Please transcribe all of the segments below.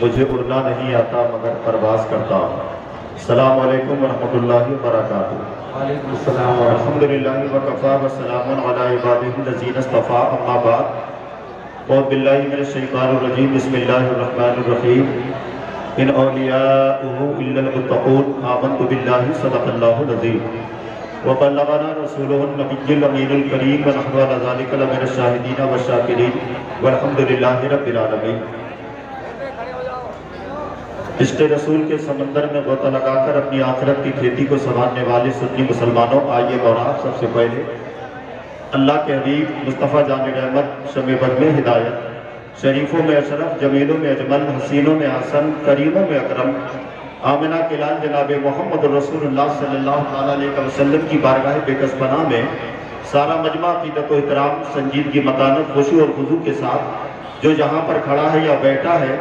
مجھے اڑنا نہیں آتا مگر پرواز کرتا ہوں۔ السلام علیکم ورحمۃ اللہ وبرکاتہ۔ وعلیکم السلام الحمدللہ وکفیٰ وسلام علی عبادہ الذین اصطفیٰ، اما بعد، اعوذ باللہ من الشیطان الرجیم، بسم اللہ الرحمن الرحیم۔ ان اولیاؤہ الا المتقون، آمنت باللہ، صدق اللہ العظیم، وبلغنا رسولہ النبی الامین الکریم، ونحن علی ذلک لمن الشاہدین والشاکرین، والحمدللہ رب العالمین۔ عشق رسول کے سمندر میں غوطہ لگا کر اپنی آخرت کی کھیتی کو سنوارنے والے سنی مسلمانوں، آئیے اور آپ سب سے پہلے اللہ کے حبیب مصطفیٰ جان رحمت، شمع بد میں ہدایت، شریفوں میں اشرف، جمیلوں میں اجمل، حسینوں میں حسن، کریموں میں اکرم، آمنہ کے لال جناب محمد رسول اللہ صلی اللہ علیہ وسلم کی بارگاہ بے کس پناہ میں سارا مجمع عقیدت و احترام، سنجیدگی، متانت، خشوع اور خضوع کے ساتھ جو جہاں پر کھڑا ہے یا بیٹھا ہے،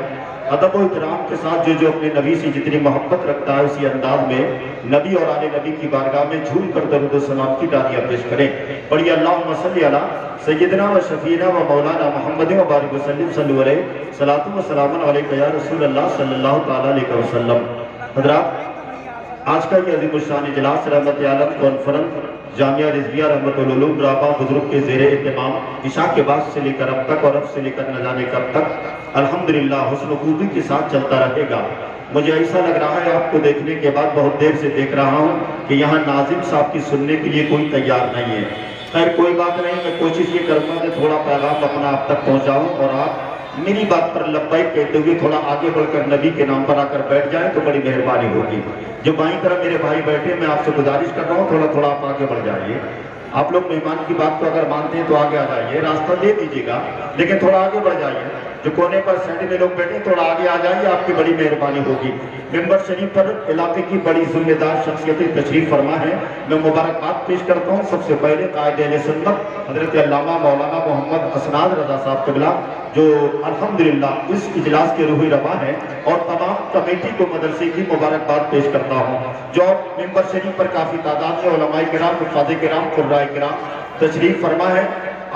ادب و احترام کے ساتھ جو اپنے نبی سے جتنی محبت رکھتا ہے اسی انداز میں نبی اور آل نبی کی بارگاہ میں جھوم کر درود و سلام کی ٹانیاں پیش کریں۔ پڑھیے اللہم صلی علی سیدنا و شفیعنا و مولانا محمد و بارک وسلم، صلی علیہ صلاۃ و سلام علیکہ یا رسول اللہ صلی اللہ تعالیٰ علیہ وسلم۔ حضرات، آج کا یہ عظیم الشان اجلاس رحمت عالم کانفرنس جامعہ رضویہ رحمت العلوم رابعہ بزرگ کے زیر اہتمام عشاء کے بعد سے لے کر اب تک اور اب سے لے کر نہ جانے کب تک الحمدللہ حسن و خوبی کے ساتھ چلتا رہے گا۔ مجھے ایسا لگ رہا ہے آپ کو دیکھنے کے بعد بہت دیر سے دیکھ رہا ہوں کہ یہاں ناظم صاحب کی سننے کے لیے کوئی تیار نہیں ہے۔ خیر کوئی بات نہیں، میں کوشش یہ کروں گا کہ تھوڑا پیغام اپنا آپ تک پہنچاؤں اور آپ میری بات پر لبیک کہتے ہوئے تھوڑا آگے بڑھ کر نبی کے نام پر آ کر بیٹھ جائیں تو بڑی مہربانی ہوگی۔ جو بائیں طرف میرے بھائی بیٹھے، میں آپ سے گزارش کر رہا ہوں تھوڑا تھوڑا آپ آگے بڑھ جائیے۔ آپ لوگ مہمان کی بات کو اگر مانتے ہیں تو آگے آ جائیے، راستہ دے دیجیے گا لیکن تھوڑا آگے بڑھ جائیے۔ جو کونے پر سائڈ میں لوگ بیٹھے تھوڑا آگے آ جائیے، آپ کی بڑی مہربانی ہوگی۔ ممبر شریف پر علاقے کی بڑی ذمہ دار شخصیتیں تشریف فرما ہے، میں مبارکباد پیش کرتا ہوں۔ سب سے پہلے قائد اہل سنت حضرت علامہ مولانا محمد اسناد رضا صاحب قبلہ، جو الحمدللہ اس اجلاس کے روح رواں ہیں، اور تمام کمیٹی کو مدرسے کی مبارکباد پیش کرتا ہوں۔ جو ممبر شریف پر کافی تعداد میں علماء کرام، حفاظ کرام، قرائے کرام تشریف فرما ہے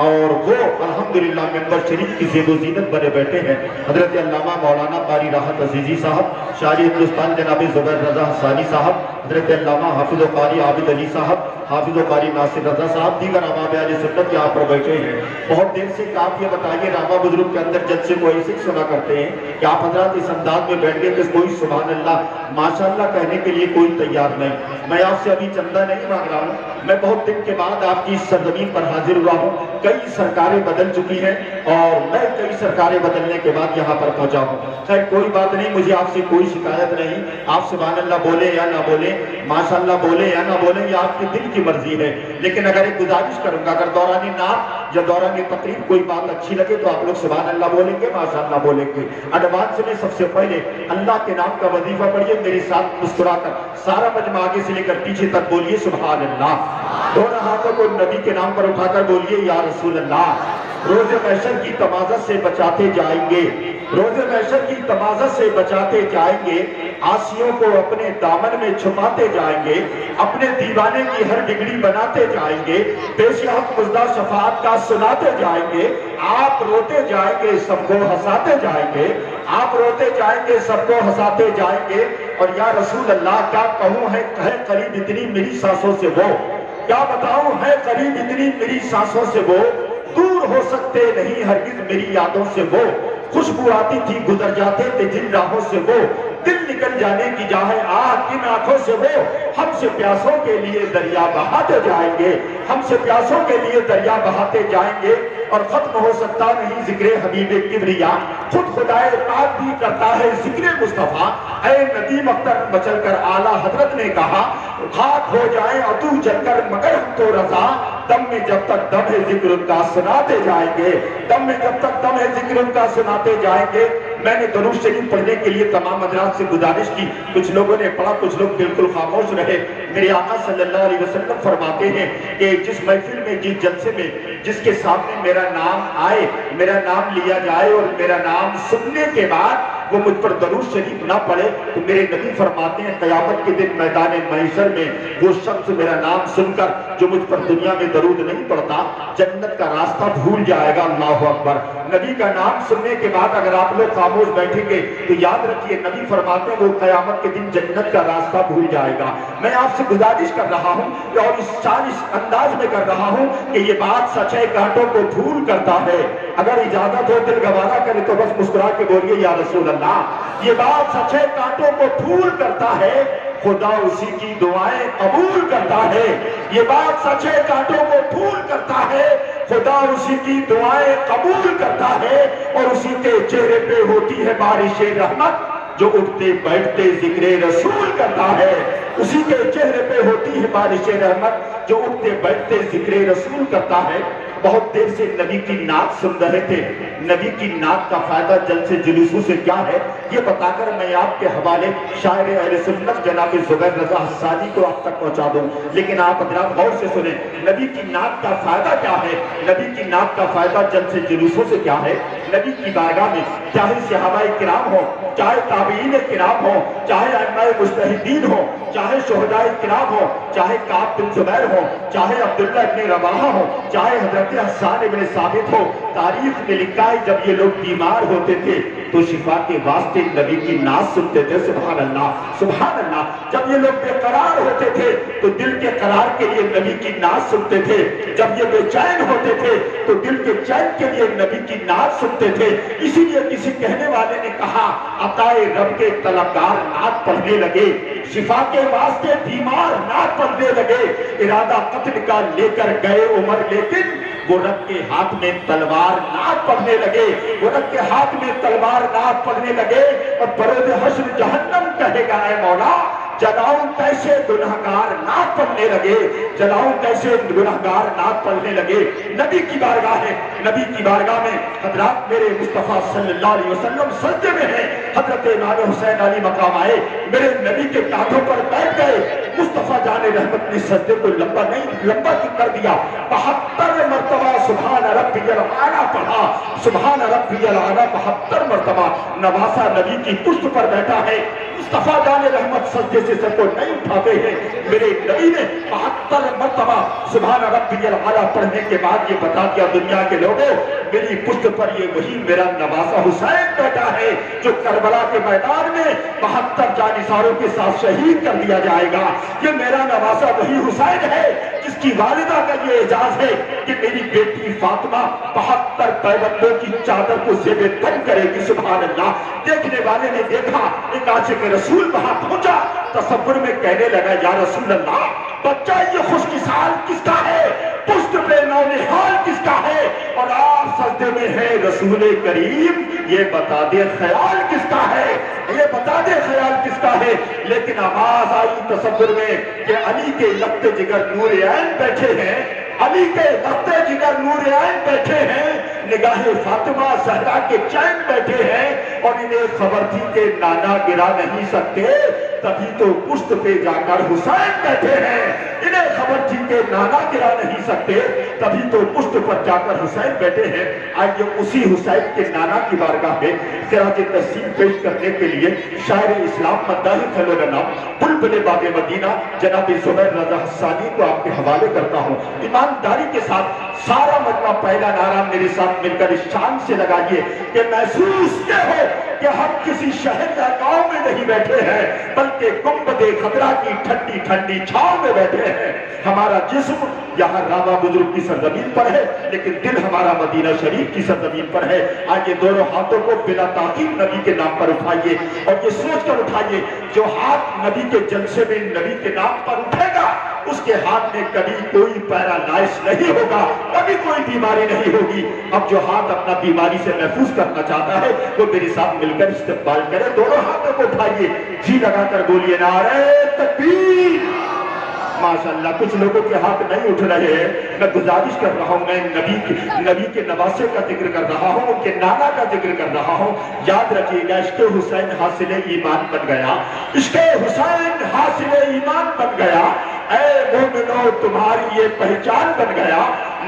اور وہ الحمدللہ ممبر شریف کی زیب و زینت بنے بیٹھے ہیں۔ حضرت علامہ مولانا قاری راحت عزیزی صاحب، شاعر ہندوستان جناب زبیر رضا حسانی صاحب، حضرت علامہ حافظ و قاری عابد علی صاحب، حافظ و قاری ناصر رضا صاحب، دیگر احباب اہل سنت یہاں پر بیٹھے ہیں۔ بہت دیر سے آپ یہ بتائیے، رابعہ بزرگ کے اندر جلسے کو ایسے سنا کرتے ہیں کہ آپ حضرات اس انداز میں بیٹھ گئے کہ کوئی سبحان اللہ ماشاءاللہ کہنے کے لیے کوئی تیار نہیں۔ میں آپ سے ابھی چندہ نہیں مانگ رہا ہوں، میں بہت دن کے بعد آپ کی اس سرزمین پر حاضر ہوا ہوں۔ کئی سرکاریں بدل چکی ہیں اور میں کئی سرکاریں بدلنے کے بعد یہاں پر پہنچا ہوں۔ خیر کوئی بات نہیں، مجھے آپ سے کوئی شکایت نہیں۔ آپ سبحان اللہ بولے یا نہ بولے، ماشاءاللہ بولے یا نہ بولے، یہ آپ کے دل کی مرضی ہے، لیکن اگر ایک گزارش کروں گا، اگر دوران نعت یا دوران تقریب کوئی بات اچھی لگے تو آپ لوگ سبحان اللہ بولیں گے، ماشاءاللہ بولیں گے۔ ایڈوانس میں سب سے پہلے اللہ کے نام کا وظیفہ پڑھیے میرے ساتھ مسکرا کر، سارا مجمع آگے سے لے کر پیچھے تک بولیے سبحان اللہ۔ دونوں ہاتھوں کو نبی کے نام پر اٹھا کر بولیے یا رسول اللہ۔ روز محشر کی تمازت سے بچاتے جائیں گے، روز محشر کی تمازت سے بچاتے جائیں گے، عاصیوں کو اپنے دامن میں چھپاتے جائیں گے، اپنے دیوانے کی ہر ڈگری بناتے جائیں گے، پیش حق مزدہ شفاعت کا سناتے جائیں گے۔ آپ روتے جائیں گے، سب کو ہنساتے جائیں گے، آپ روتے جائیں گے، سب کو ہنساتے جائیں گے۔ اور یا رسول اللہ کیا کہوں ہے قریب اتنی میری سانسوں سے وہ، کیا بتاؤں ہے قریب اتنی میری سانسوں سے وہ، دور ہو سکتے نہیں ہرگز میری یادوں سے وہ، خوشبو آتی تھی گزر جاتے تھے جن راہوں سے وہ، دل نکل جانے کی جاہے آہ کن آنکھوں سے وہ، ہم سے پیاسوں کے لیے دریا بہاتے جائیں گے، ہم سے پیاسوں کے لیے دریا بہاتے جائیں گے۔ اور ختم ہو سکتا نہیں ذکر حبیب کبریا، خود خدائے پاک بھی کرتا ہے ذکر مصطفیٰ۔ اے ندیم اختر بچل کر اعلیٰ حضرت نے کہا، خاک ہو جائیں اور تو جل کر مگر ہم تو رضا، دم میں جب تک دم ہے ذکر ان کا سناتے جائیں گے، دم میں جب تک دم ہے ذکر ان کا سناتے جائیں گے۔ میں نے درود شریف پڑھنے کے لیے تمام حضرات سے گزارش کی، کچھ لوگوں نے پڑھا، کچھ لوگ بالکل خاموش رہے۔ میرے آقا صلی اللہ علیہ وسلم فرماتے ہیں کہ جس محفل میں، جس جلسے میں، جس کے سامنے میرا نام آئے، میرا نام لیا جائے اور میرا نام سننے کے بعد وہ مجھ پر درود شریف نہ پڑھے تو میرے نبی فرماتے ہیں قیامت کے دن میدان محشر میں وہ شخص میرا نام سن کر جو مجھ پر دنیا میں درود نہیں پڑتا جنت کا راستہ بھول جائے گا۔ اللہ اکبر۔ نبی کا نام سننے کے بعد اگر آپ لوگ خاموش بیٹھیں گے تو یاد رکھیے نبی فرماتے ہیں وہ قیامت کے دن جنت کا راستہ بھول جائے گا۔ میں آپ سے گزارش کر رہا ہوں اور اس انداز میں کر رہا ہوں کہ یہ بات سچ ہے کانٹوں کو پھول کرتا ہے۔ اگر اجازت ہو دل گوارا کرے تو بس مسکرا کے بولیے یا رسول اللہ۔ یہ بات سچ ہے کانٹوں کو پھول کرتا ہے، خدا اسی کی دعائیں قبول کرتا ہے۔ یہ بات سچ ہے کانٹوں کو پھول کرتا ہے، خدا اسی کی دعائیں قبول کرتا ہے، اور اسی کے چہرے پہ ہوتی ہے بارش رحمت جو اٹھتے بیٹھتے ذکر رسول کرتا ہے۔ اسی کے چہرے پہ ہوتی ہے بارش رحمت جو اٹھتے بیٹھتے ذکر رسول کرتا ہے۔ بہت دیر سے نبی کی نعت سن رہے تھے، نبی کی نعت کا فائدہ جلد سے جلوسوں سے کیا ہے یہ بتا کر میں آپ کے حوالے شاعر اہل سنت جناب زبیر رضا حسانی کو آپ تک پہنچا دوں، لیکن آپ حضرات غور سے سنیں نبی کی نعت کا فائدہ کیا ہے۔ نبی کی نعت کا فائدہ جلد سے جلوسوں سے کیا ہے؟ نبی کی بارگاہ میں چاہے صحابہ کرام ہو، چاہے تابعین کرام ہو، چاہے ائمہ مجتہدین ہو، چاہے شہداء کرام ہو، چاہے کعب بن زبیر ہو، چاہے عبداللہ ابن رواحہ ہو، چاہے حضرت حسان ابن ثابت ہو، تاریخ میں لکھا ہے جب یہ لوگ بیمار ہوتے تھے تو شفا کے واسطے نبی کی نعت سنتے تھے۔ سبحان اللہ سبحان اللہ۔ جب یہ لوگ بے قرار ہوتے تھے تو دل کے قرار کے لیے نبی کی نعت سنتے تھے، جب یہ بے چین ہوتے تھے تو دل کے چین کے لیے نبی کی نعت سنتے تھے۔ اسی لیے کسی کہنے والے نے کہا عطائے رب کے طلبگار نعت پڑھنے لگے، شفا کے واسطے بیمار نعت پڑھنے لگے، ارادہ قتل کا لے کر گئے عمر لیکن وہ رب کے ہاتھ میں تلوار نعت پڑھنے لگے، وہ رب کے ہاتھ میں تلوار نعت پڑھنے لگے، اور بروز حشر جہنم کہے گا اے مولا جلاؤں کیسے گناہگار نعت پڑھنے لگے، جلاؤں کیسے گناہگار نعت پڑھنے لگے۔ نبی کی بارگاہ ہے، نبی کی بارگاہ میں حضرات میرے مصطفیٰ صلی اللہ علیہ وسلم سجدے میں ہیں، حضرت امام حسین علی مقام آئے میرے نبی کے کاندھوں پر بیٹھ گئے، مصطفیٰ جان رحمت نے سجدے کو لمبا کر دیا، 72 مرتبہ سبحان ربی الاعلیٰ پڑھا، سبحان ربی الاعلیٰ 72 مرتبہ۔ نواسا نبی کی پشت پر بیٹھا ہے، مصطفیٰ جان رحمت سجدے سے سر کو نہیں اٹھاتے ہیں، میرے نبی نے 72 مرتبہ سبحان ربی الاعلیٰ پڑھنے کے بعد یہ بتا دیا دنیا کے لوگوں میری پشت پر یہ وہی میرا نواسا حسین بیٹھا ہے جو کربلا کے میدان میں 72 جانثاروں کے ساتھ شہید کر دیا جائے گا۔ یہ میرا نواسا وہی حسین ہے جس کی والدہ کا یہ اعزاز ہے کہ میری بیٹی فاطمہ 72 پیغمبروں کی چادر کو زیب تن کرے گی۔ سبحان اللہ۔ دیکھنے والے نے دیکھا ایک عاشق رسول وہاں پہنچا، تصور میں کہنے لگا یا رسول اللہ بچہ یہ خوشکسال کس کا ہے، پشت پہ نونہال کس کا ہے، اور آپ سجدے میں ہے رسول کریم یہ بتا دے خیال کس کا ہے، یہ بتا دے خیال کس کا ہے۔ لیکن آواز آئی تصور میں کہ علی کے لخت جگر نور عین بیٹھے ہیں، علی کے لخت جگر نور عین بیٹھے ہیں، نگاہ فاطمہ زہرا کے چین بیٹھے ہیں، اور انہیں خبر تھی کہ نانا گرا نہیں سکتے تبھی تو پشت پہ جا کر حسین بیٹھے ہیں، انہیں خبر تھی کہ نانا گرا نہیں سکتے تبھی تو پشت پر جا کر حسین بیٹھے ہیں۔ آئیے اسی حسین کے نانا کی بارگاہ میں خراج تحسین پیش کرنے کے لیے شاعر اسلام مداحِ خلو نام بلبل باب مدینہ جناب زبیر رضا حسانی کو آپ کے حوالے کرتا ہوں۔ ایمانداری کے ساتھ سارا مجمع پہلا نعرہ میرے ساتھ مل کر اس شان سے لگائیے کہ محسوس یہ ہو کہ ہم کسی شہر یا گاؤں میں نہیں بیٹھے ہیں بلکہ گنبد خضرا کی ٹھنڈی ٹھنڈی چھاؤں میں بیٹھے ہیں۔ ہمارا جسم یہاں راما بزرگ کی سرزمین پر ہے لیکن دل ہمارا مدینہ شریف کی سرزمین پر ہے۔ آئیے دونوں ہاتھوں کو بلا تاخیر نبی کے نام پر اٹھائیے اور یہ سوچ کر اٹھائیے جو ہاتھ نبی کے جلسے میں نبی کے نام پر اٹھے گا اس کے ہاتھ میں کبھی کوئی پیرالائز نہیں ہوگا، کبھی کوئی بیماری نہیں ہوگی۔ اب جو ہاتھ اپنا بیماری سے محفوظ کرنا چاہتا ہے وہ میرے ساتھ مل کر استقبال کرے، دونوں ہاتھوں کو اٹھائیے، جی لگا کر بولیے نعرہ تکبیر۔ ماشاءاللہ کچھ لوگوں کے ہاتھ نہیں اٹھ رہے ہیں، میں گزارش کر رہا ہوں، میں نبی کے نواسے کا ذکر کر رہا ہوں، ان کے نانا کا ذکر کر رہا ہوں۔ یاد رکھیے گا عشق حسین حاصل ایمان بن گیا، عشق حسین حاصل ایمان بن گیا، اے مومنو تمہاری یہ پہچان بن گیا،